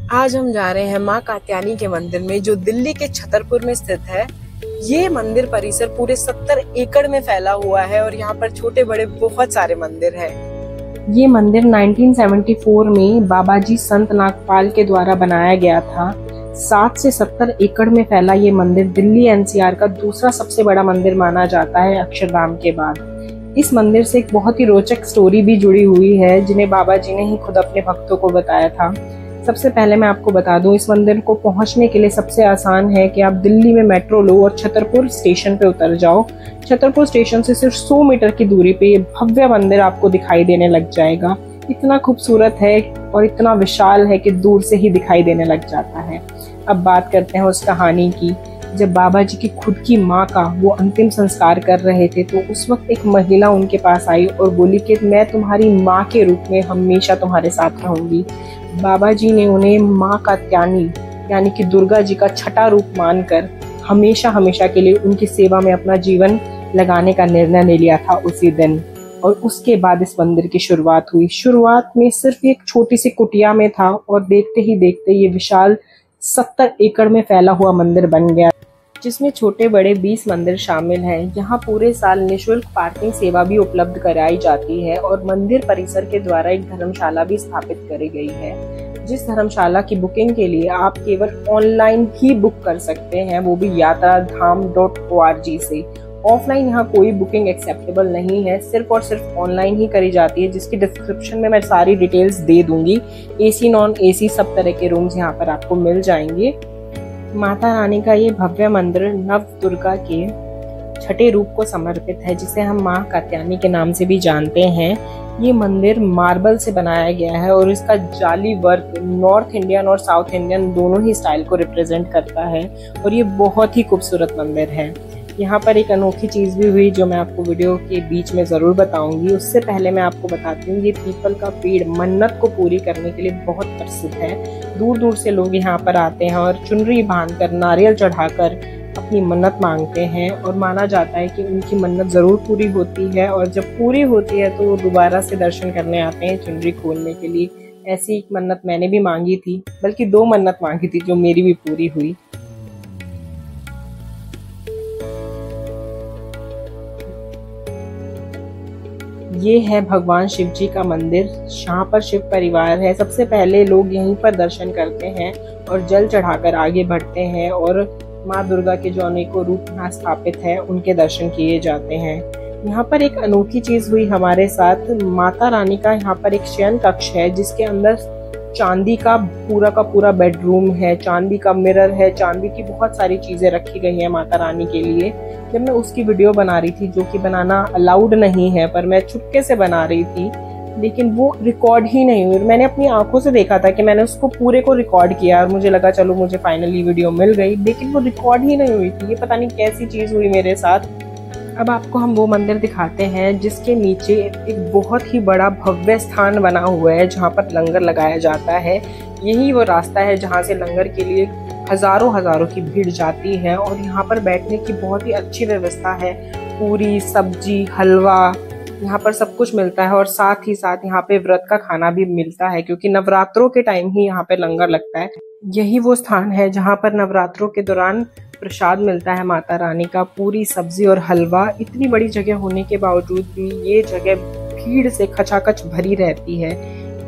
आज हम जा रहे हैं माँ कात्यायनी के मंदिर में, जो दिल्ली के छतरपुर में स्थित है। ये मंदिर परिसर पूरे 70 एकड़ में फैला हुआ है और यहाँ पर छोटे बड़े बहुत सारे मंदिर हैं। ये मंदिर 1974 में बाबाजी संत नागपाल के द्वारा बनाया गया था। 60 से 70 एकड़ में फैला ये मंदिर दिल्ली एनसीआर का दूसरा सबसे बड़ा मंदिर माना जाता है, अक्षरधाम के बाद। इस मंदिर से एक बहुत ही रोचक स्टोरी भी जुड़ी हुई है, जिन्हें बाबा जी ने ही खुद अपने भक्तों को बताया था। सबसे पहले मैं आपको बता दूं, इस मंदिर को पहुंचने के लिए सबसे आसान है कि आप दिल्ली में मेट्रो लो और छतरपुर स्टेशन पे उतर जाओ। छतरपुर स्टेशन से सिर्फ 100 मीटर की दूरी पे ये भव्य मंदिर आपको दिखाई देने लग जाएगा। इतना खूबसूरत है और इतना विशाल है कि दूर से ही दिखाई देने लग जाता है। अब बात करते हैं उस कहानी की। जब बाबा जी की खुद की माँ का वो अंतिम संस्कार कर रहे थे, तो उस वक्त एक महिला उनके पास आई और बोली कि मैं तुम्हारी माँ के रूप में हमेशा तुम्हारे साथ रहूंगी। बाबा जी ने उन्हें माँ कात्यायनी यानी कि दुर्गा जी का छठा रूप मानकर हमेशा हमेशा के लिए उनकी सेवा में अपना जीवन लगाने का निर्णय ले लिया था उसी दिन। और उसके बाद इस मंदिर की शुरुआत हुई। शुरुआत में सिर्फ एक छोटी सी कुटिया में था और देखते ही देखते ये विशाल 70 एकड़ में फैला हुआ मंदिर बन गया, जिसमें छोटे बड़े 20 मंदिर शामिल हैं। यहाँ पूरे साल निःशुल्क पार्किंग सेवा भी उपलब्ध कराई जाती है और मंदिर परिसर के द्वारा एक धर्मशाला भी स्थापित करी गई है, जिस धर्मशाला की बुकिंग के लिए आप केवल ऑनलाइन ही बुक कर सकते हैं, वो भी yatradham.org से। ऑफलाइन यहाँ कोई बुकिंग एक्सेप्टेबल नहीं है, सिर्फ और सिर्फ ऑनलाइन ही करी जाती है, जिसकी डिस्क्रिप्शन में मैं सारी डिटेल्स दे दूंगी। एसी नॉन एसी सब तरह के रूम्स यहाँ पर आपको मिल जाएंगे। माता रानी का ये भव्य मंदिर नव दुर्गा के छठे रूप को समर्पित है, जिसे हम माँ कात्यायनी के नाम से भी जानते हैं। ये मंदिर मार्बल से बनाया गया है और इसका जाली वर्क नॉर्थ इंडियन और साउथ इंडियन दोनों ही स्टाइल को रिप्रेजेंट करता है और ये बहुत ही खूबसूरत मंदिर है। यहाँ पर एक अनोखी चीज भी हुई, जो मैं आपको वीडियो के बीच में जरूर बताऊंगी। उससे पहले मैं आपको बताती हूँ, ये पीपल का पेड़ मन्नत को पूरी करने के लिए बहुत प्रसिद्ध है। दूर दूर से लोग यहाँ पर आते हैं और चुनरी बांधकर, नारियल चढ़ाकर अपनी मन्नत मांगते हैं और माना जाता है कि उनकी मन्नत जरूर पूरी होती है। और जब पूरी होती है तो वो दोबारा से दर्शन करने आते हैं चुनरी खोलने के लिए। ऐसी एक मन्नत मैंने भी मांगी थी, बल्कि 2 मन्नत मांगी थी, जो मेरी भी पूरी हुई। ये है भगवान शिव जी का मंदिर, जहाँ पर शिव परिवार है। सबसे पहले लोग यहीं पर दर्शन करते हैं और जल चढ़ाकर आगे बढ़ते हैं और माँ दुर्गा के जो अनेकों रूप यहाँ स्थापित है, उनके दर्शन किए जाते हैं। यहाँ पर एक अनोखी चीज हुई हमारे साथ। माता रानी का यहाँ पर एक शयन कक्ष है, जिसके अंदर चांदी का पूरा बेडरूम है, चांदी का मिरर है, चांदी की बहुत सारी चीजें रखी गई हैं माता रानी के लिए। जब मैं उसकी वीडियो बना रही थी, जो कि बनाना अलाउड नहीं है, पर मैं चुपके से बना रही थी, लेकिन वो रिकॉर्ड ही नहीं हुई। मैंने अपनी आंखों से देखा था कि मैंने उसको पूरे को रिकॉर्ड किया और मुझे लगा चलो मुझे फाइनली वीडियो मिल गई, लेकिन वो रिकॉर्ड ही नहीं हुई थी। ये पता नहीं कैसी चीज हुई मेरे साथ। अब आपको हम वो मंदिर दिखाते हैं जिसके नीचे एक बहुत ही बड़ा भव्य स्थान बना हुआ है, जहाँ पर लंगर लगाया जाता है। यही वो रास्ता है जहाँ से लंगर के लिए हजारों की भीड़ जाती है और यहाँ पर बैठने की बहुत ही अच्छी व्यवस्था है। पूरी, सब्जी, हलवा, यहाँ पर सब कुछ मिलता है और साथ ही साथ यहाँ पे व्रत का खाना भी मिलता है, क्योंकि नवरात्रों के टाइम ही यहाँ पे लंगर लगता है। यही वो स्थान है जहाँ पर नवरात्रों के दौरान प्रसाद मिलता है माता रानी का, पूरी, सब्जी और हलवा। इतनी बड़ी जगह होने के बावजूद भी ये जगह भीड़ से खचाखच भरी रहती है।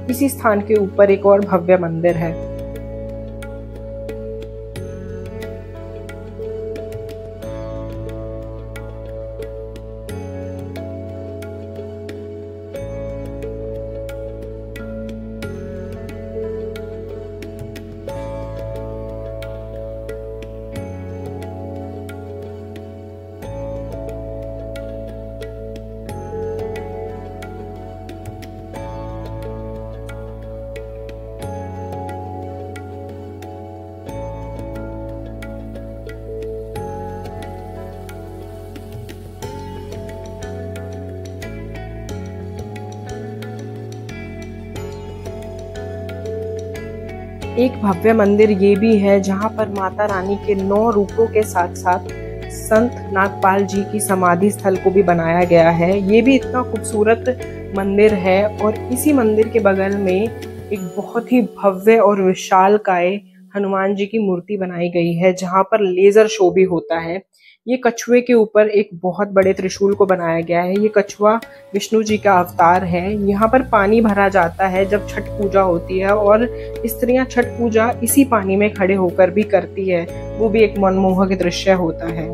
इसी स्थान के ऊपर एक और भव्य मंदिर है। एक भव्य मंदिर ये भी है, जहाँ पर माता रानी के 9 रूपों के साथ साथ संत नागपाल जी की समाधि स्थल को भी बनाया गया है। ये भी इतना खूबसूरत मंदिर है और इसी मंदिर के बगल में एक बहुत ही भव्य और विशालकाय हनुमान जी की मूर्ति बनाई गई है, जहां पर लेजर शो भी होता है। ये कछुए के ऊपर एक बहुत बड़े त्रिशूल को बनाया गया है। ये कछुआ विष्णु जी का अवतार है। यहाँ पर पानी भरा जाता है जब छठ पूजा होती है, और स्त्रियां छठ पूजा इसी पानी में खड़े होकर भी करती है। वो भी एक मनमोहक दृश्य होता है।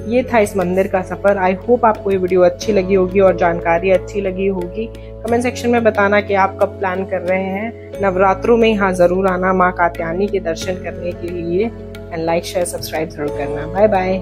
ये था इस मंदिर का सफर। आई होप आपको ये वीडियो अच्छी लगी होगी और जानकारी अच्छी लगी होगी। कमेंट सेक्शन में बताना कि आप कब प्लान कर रहे हैं। नवरात्रों में यहाँ जरूर आना माँ कात्यायनी के दर्शन करने के लिए। एंड लाइक शेयर सब्सक्राइब जरूर करना। Bye bye.